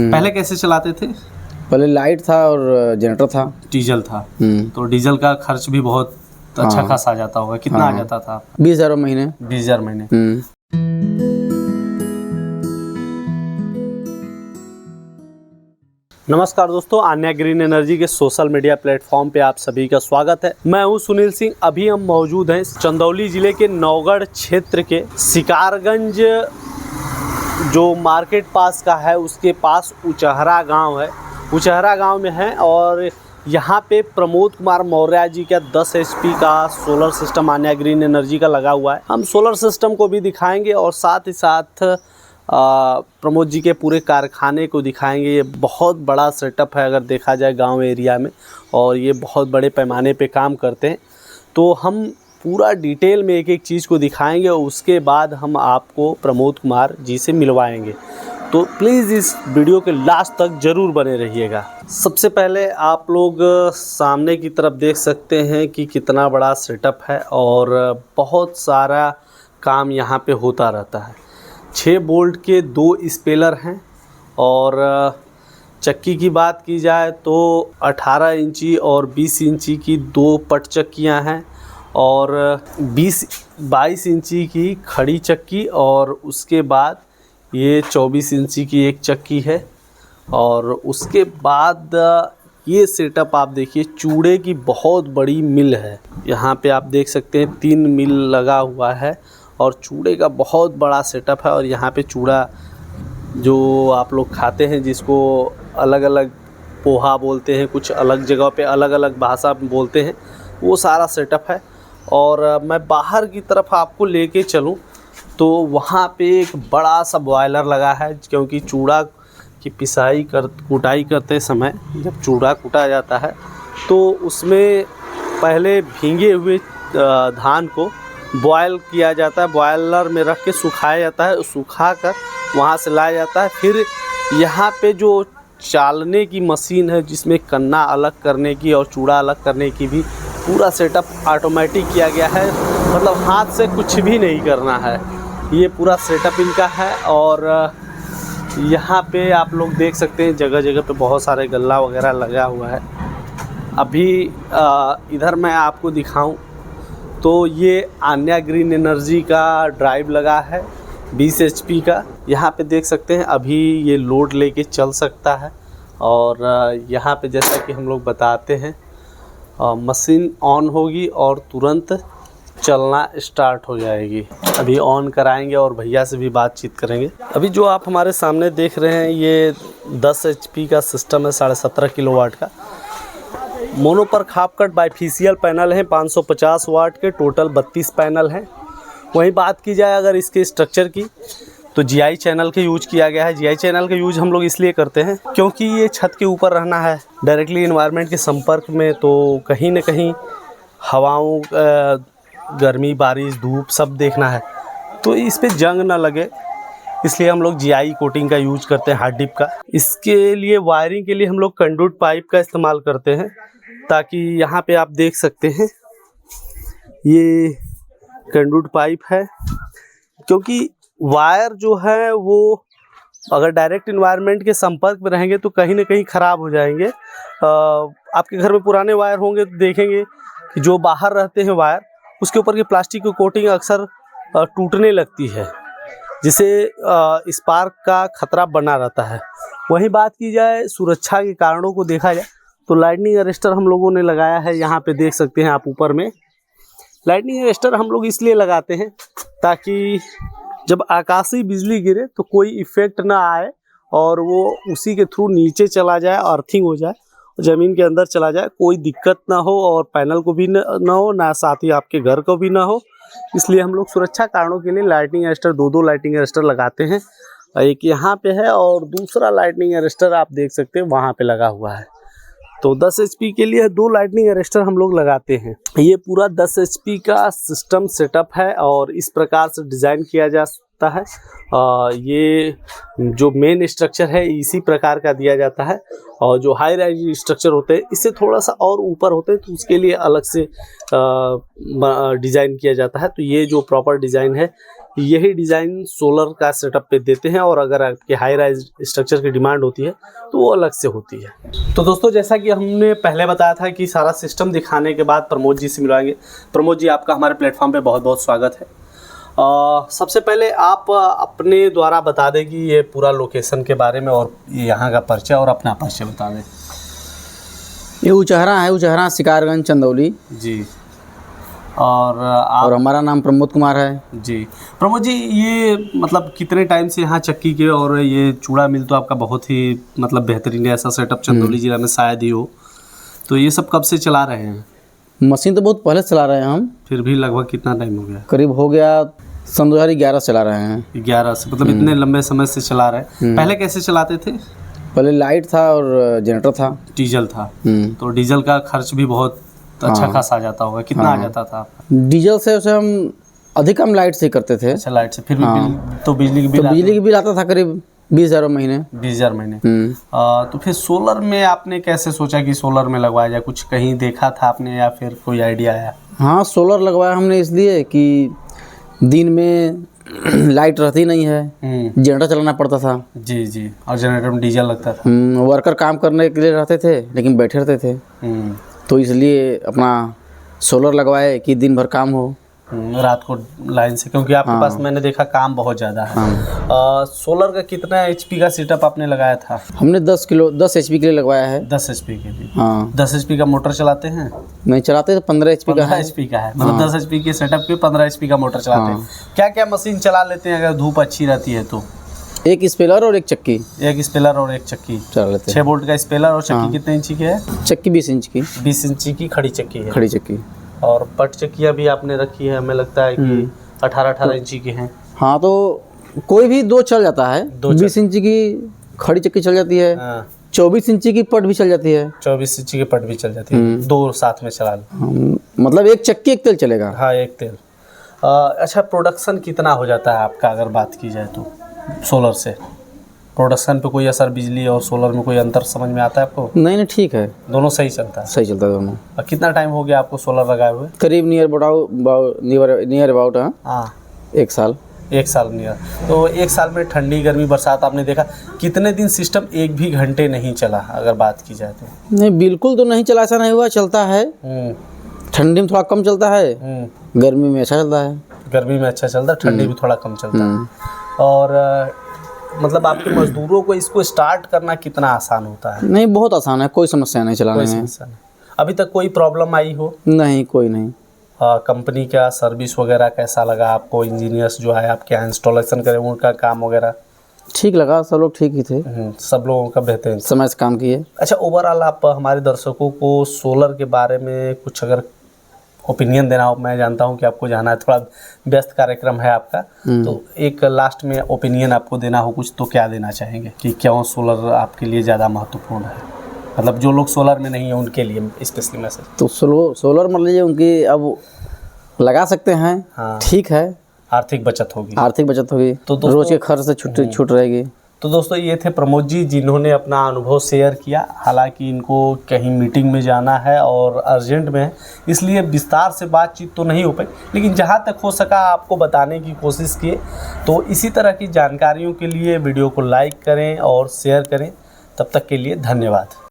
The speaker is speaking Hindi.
पहले कैसे चलाते थे? पहले लाइट था और जनरेटर था। डीजल था। तो डीजल का खर्च भी बहुत अच्छा खासा आ जाता होगा। कितना आ जाता था? 20,000 महीने। 20,000 महीने। नमस्कार दोस्तों, आन्या ग्रीन एनर्जी के सोशल मीडिया प्लेटफॉर्म पे आप सभी का स्वागत है। मैं हूं सुनील सिंह। अभी हम मौजूद हैं चंदौली जिले के नौगढ़ क्षेत्र के शिकारगंज जो मार्केट पास का है, उसके पास उचहरा गांव है। उचहरा गांव में है और यहाँ पे प्रमोद कुमार मौर्य जी का 10 HP का solar system Aanya green energy का लगा हुआ है। हम सोलर सिस्टम को भी दिखाएंगे और साथ ही साथ प्रमोद जी के पूरे कारखाने को दिखाएंगे। ये बहुत बड़ा सेटअप है अगर देखा जाए गांव एरिया में, और ये बहुत बड़े पैमाने पे काम करते हैं। तो हम पूरा डिटेल में एक एक चीज़ को दिखाएंगे और उसके बाद हम आपको प्रमोद कुमार जी से मिलवाएंगे। तो प्लीज़ इस वीडियो के लास्ट तक ज़रूर बने रहिएगा। सबसे पहले आप लोग सामने की तरफ देख सकते हैं कि कितना बड़ा सेटअप है और बहुत सारा काम यहाँ पे होता रहता है। 6 बोल्ट के 2 स्पेलर हैं और चक्की की बात की जाए तो 18 इंची और 20 इंची की 2 पट चक्कियाँ हैं और 22 इंची की खड़ी चक्की, और उसके बाद ये 24 इंची की एक चक्की है। और उसके बाद ये सेटअप आप देखिए, चूड़े की बहुत बड़ी मिल है। यहाँ पे आप देख सकते हैं 3 मिल लगा हुआ है और चूड़े का बहुत बड़ा सेटअप है। और यहाँ पे चूड़ा जो आप लोग खाते हैं, जिसको अलग अलग पोहा बोलते हैं, कुछ अलग जगह पे अलग अलग भाषा में बोलते हैं, वो सारा सेटअप है। और मैं बाहर की तरफ आपको लेके चलूँ तो वहाँ पे एक बड़ा सा बॉयलर लगा है, क्योंकि चूड़ा की कुटाई करते समय जब चूड़ा कूटा जाता है तो उसमें पहले भींगे हुए धान को बॉयल किया जाता है, बॉयलर में रख के सुखाया जाता है, सुखा कर वहाँ से लाया जाता है। फिर यहाँ पे जो चालने की मशीन है, जिसमें कन्ना अलग करने की और चूड़ा अलग करने की भी पूरा सेटअप ऑटोमेटिक किया गया है। मतलब हाथ से कुछ भी नहीं करना है, ये पूरा सेटअप इनका है। और यहाँ पे आप लोग देख सकते हैं जगह जगह पे बहुत सारे गल्ला वगैरह लगा हुआ है। अभी इधर मैं आपको दिखाऊं तो ये आन्या ग्रीन एनर्जी का ड्राइव लगा है 20 HP का। यहाँ पे देख सकते हैं अभी ये लोड लेके चल सकता है। और यहाँ पे जैसा कि हम लोग बताते हैं, मशीन ऑन होगी और तुरंत चलना स्टार्ट हो जाएगी। अभी ऑन कराएंगे और भैया से भी बातचीत करेंगे। अभी जो आप हमारे सामने देख रहे हैं ये 10 HP का सिस्टम है, 17.5 किलोवाट का। मोनो पर खाप कट बाइफेशियल पैनल हैं 550 वाट के, टोटल 32 पैनल हैं। वहीं बात की जाए अगर इसके स्ट्रक्चर की तो GI चैनल के यूज किया गया है। GI चैनल का यूज हम लोग इसलिए करते हैं क्योंकि ये छत के ऊपर रहना है, डायरेक्टली एनवायरनमेंट के संपर्क में, तो कहीं न कहीं हवाओं, गर्मी, बारिश, धूप सब देखना है, तो इस पे जंग ना लगे, इसलिए हम लोग GI कोटिंग का यूज करते हैं, हार्ड डिप का। इसके लिए वायरिंग के लिए हम लोग कंडक्ट पाइप का इस्तेमाल करते हैं, ताकि यहाँ पे आप देख सकते हैं ये कंडक्ट पाइप है, क्योंकि वायर जो है वो अगर डायरेक्ट इन्वायरमेंट के संपर्क में रहेंगे तो कहीं ना कहीं ख़राब हो जाएंगे। आपके घर में पुराने वायर होंगे तो देखेंगे कि जो बाहर रहते हैं वायर, उसके ऊपर की प्लास्टिक की कोटिंग अक्सर टूटने लगती है, जिससे स्पार्क का खतरा बना रहता है। वहीं बात की जाए सुरक्षा के कारणों को देखा जाए तो लाइटनिंग अरेस्टर हम लोगों ने लगाया है। यहाँ पे देख सकते हैं आप ऊपर में लाइटनिंग अरेस्टर हम लोग इसलिए लगाते हैं ताकि जब आकाशीय बिजली गिरे तो कोई इफेक्ट ना आए और वो उसी के थ्रू नीचे चला जाए, अर्थिंग हो जाए, ज़मीन के अंदर चला जाए, कोई दिक्कत ना हो और पैनल को भी ना हो, ना साथ ही आपके घर को भी ना हो। इसलिए हम लोग सुरक्षा कारणों के लिए लाइटनिंग अरेस्टर, 2 लाइटनिंग अरेस्टर लगाते हैं। एक यहाँ पे है और दूसरा लाइटनिंग अरेस्टर आप देख सकते हैं वहाँ पे लगा हुआ है। तो 10 HP के लिए 2 लाइटनिंग अरेस्टर हम लोग लगाते हैं। ये पूरा 10 HP का सिस्टम सेटअप है और इस प्रकार से डिज़ाइन किया जा सकता है। ये जो मेन स्ट्रक्चर है इसी प्रकार का दिया जाता है, और जो हाई राइज स्ट्रक्चर होते हैं इससे थोड़ा सा और ऊपर होते हैं तो उसके लिए अलग से डिज़ाइन किया जाता है। तो ये जो प्रॉपर डिज़ाइन है यही डिज़ाइन सोलर का सेटअप पे देते हैं, और अगर आपके हाई राइज स्ट्रक्चर की डिमांड होती है तो वो अलग से होती है। तो दोस्तों, जैसा कि हमने पहले बताया था कि सारा सिस्टम दिखाने के बाद प्रमोद जी से मिलवाएंगे। प्रमोद जी, आपका हमारे प्लेटफॉर्म पे बहुत बहुत स्वागत है। सबसे पहले आप अपने द्वारा बता दें कि ये पूरा लोकेशन के बारे में और यहाँ का परिचय और अपना परिचय बता दें। ये उचहरा है, उचहरा शिकारगंज चंदौली जी। और आप और हमारा नाम प्रमोद कुमार है जी। प्रमोद जी, ये मतलब कितने टाइम से यहाँ चक्की के और ये चूड़ा मिल तो आपका बहुत ही मतलब बेहतरीन है, ऐसा सेटअप चंदौली जिला में शायद ही हो। तो ये सब कब से चला रहे हैं? मशीन तो बहुत पहले से चला रहे हैं हम। फिर भी लगभग कितना टाइम हो गया? करीब हो गया सन 2011 चला रहे हैं। 11 से, मतलब इतने लंबे समय से चला रहे हैं। पहले कैसे चलाते थे? पहले लाइट था और जनरेटर था। डीजल था। तो डीजल का खर्च भी बहुत अच्छा खासा आ जाता होगा। कितना आ जाता था? डीजल से उसे हम अधिक हम लाइट से करते थे। अच्छा, लाइट से। फिर भी बिल, तो बिजली की तो बिजली की बिल आता था करीब 20,000 महीने। 20,000 महीने। तो फिर सोलर में आपने कैसे सोचा कि सोलर में लगवाया जाए? कुछ कहीं देखा था आपने या फिर कोई आइडिया आया? हाँ, सोलर लगवाया हमने इसलिए कि दिन में लाइट रहती नहीं है, जनरेटर चलाना पड़ता था। जी जी। और जनरेटर में डीजल लगता था। वर्कर काम करने के लिए रहते थे लेकिन बैठे रहते थे, तो इसलिए अपना सोलर लगवाए कि दिन भर काम हो। रात को लाइन से, क्योंकि आपके पास मैंने देखा काम बहुत ज़्यादा है। सोलर का कितना HP का सेटअप आपने लगाया था? हमने 10 HP के लिए लगवाया है। 10 HP के लिए? हाँ। 10 HP का मोटर चलाते हैं? नहीं चलाते, तो 15 HP का है। 15 HP का है, मतलब 10 HP के सेटअप पे 15 HP का मोटर चलाते हैं। क्या क्या मशीन चला लेते हैं अगर धूप अच्छी रहती है तो? एक स्पेलर और एक चक्की। एक स्पेलर और एक चक्की चला लेते हैं। 6 वोल्ट का स्पेलर। और चक्की कितने इंची की है? चक्की 20 इंच की। 20 इंची की खड़ी चक्की है। खड़ी चक्की। और पट चक्कियाँ भी आपने रखी है, हमें लगता है कि 18 इंची की हैं। हाँ, तो कोई भी दो चल जाता है। 20 इंची की खड़ी चक्की चल जाती है। 24 इंची की पट भी चल जाती है। 24 इंची की पट भी चल जाती है। दो साथ में चला लो। मतलब एक चक्की एक तेल चलेगा। हाँ, एक तेल। अच्छा, प्रोडक्शन कितना हो जाता है आपका अगर बात की जाए तो सोलर से? प्रोडक्शन पे कोई असर बिजली और सोलर में कोई अंतर समझ में आता है आपको? नहीं, ठीक है, दोनों सही चलता है। सही चलता है दोनों। और कितना टाइम हो गया आपको सोलर लगाए हुए? करीब नियर अबाउट हाँ, 1 साल। 1 साल नियर। तो 1 साल में ठंडी गर्मी बरसात आपने देखा, कितने दिन सिस्टम एक भी घंटे नहीं चला अगर बात की जाए तो? नहीं, बिल्कुल तो नहीं चला, ऐसा नहीं हुआ, चलता है। ठंडी में थोड़ा कम चलता है, गर्मी में अच्छा चलता है। गर्मी में अच्छा चलता है, ठंडी में थोड़ा कम चलता है। और मतलब आपके मजदूरों को इसको स्टार्ट करना कितना आसान होता है? नहीं, बहुत आसान है, कोई समस्या नहीं चलाने में। अभी तक कोई प्रॉब्लम आई हो? नहीं, कोई नहीं। कंपनी का सर्विस वगैरह कैसा लगा आपको? इंजीनियर्स जो है आपके यहाँ इंस्टॉलेशन करे उनका काम वगैरह ठीक लगा, सब लोग ठीक ही थे। सब लोगों का बेहतरीन समय से काम किए। अच्छा, ओवरऑल आप हमारे दर्शकों को सोलर के बारे में कुछ अगर ओपिनियन देना हो, मैं जानता हूं कि आपको जाना है, थोड़ा व्यस्त कार्यक्रम है आपका, तो एक लास्ट में ओपिनियन आपको देना हो कुछ, तो क्या देना चाहेंगे कि क्यों सोलर आपके लिए ज़्यादा महत्वपूर्ण है? मतलब जो लोग सोलर में नहीं है उनके लिए स्पेशली मैसेज। तो सोलर मान लीजिए उनकी अब लगा सकते हैं। हाँ, ठीक है, आर्थिक बचत होगी तो रोज के खर्च से छूट रहेगी। तो दोस्तों, ये थे प्रमोद जी जिन्होंने अपना अनुभव शेयर किया। हालांकि इनको कहीं मीटिंग में जाना है और अर्जेंट में है, इसलिए विस्तार से बातचीत तो नहीं हो पाई, लेकिन जहां तक हो सका आपको बताने की कोशिश किए। तो इसी तरह की जानकारियों के लिए वीडियो को लाइक करें और शेयर करें। तब तक के लिए धन्यवाद।